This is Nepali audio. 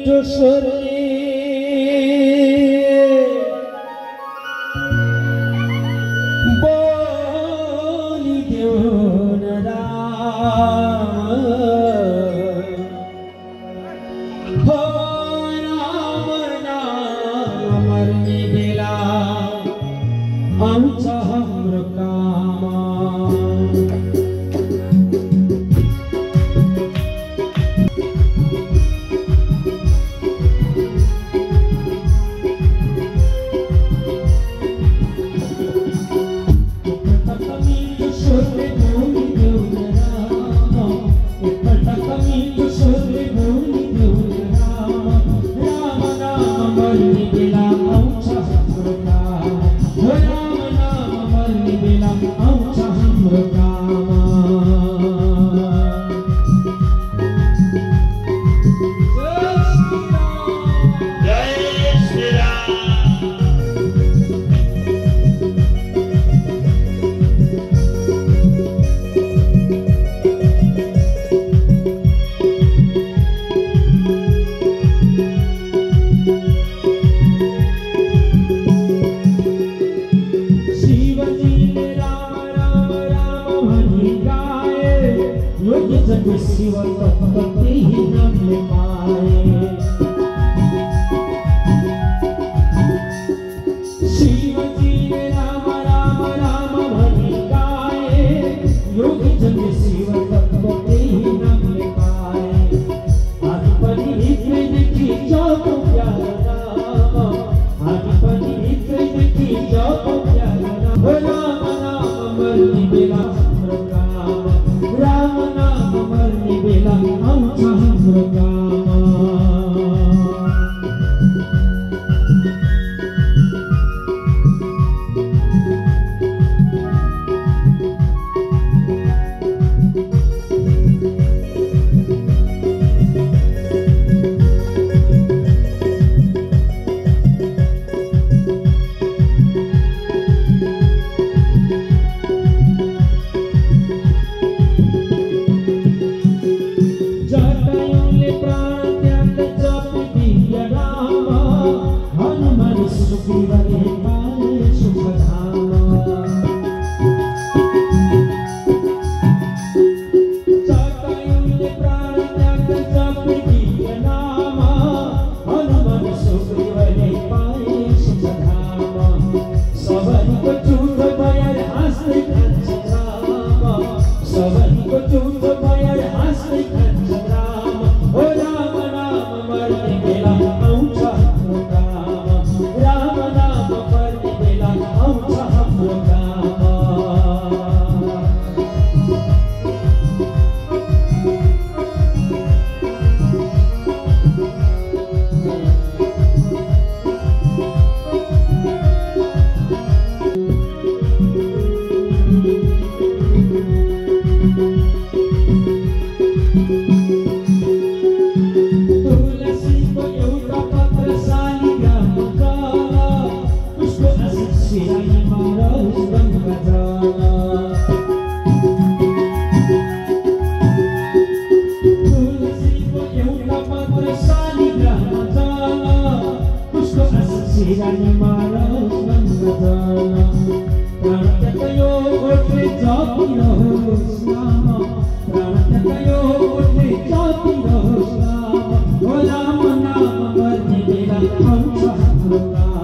मीठो स्वरले बोलिदेऊ न राम हो राम नाम मर्ने बेला आउँछ हाम्रो काम। शिव भक्ति ही नामले पाए शिव जी ने राम राम राम भनी गाए योगी जन शिव भक्ति ही नामले पाए। आदि पनि हृदय देखि जप प्यारा नाम आदि पनि हृदय देखि जप प्यारा नाम राम नाम मर्ने बेला हाम्रो काम राम नाम मर्ने बेला आउँछ हाम्रो काम। राम नाम मर्ने बेला आउँछ हाम्रो काम।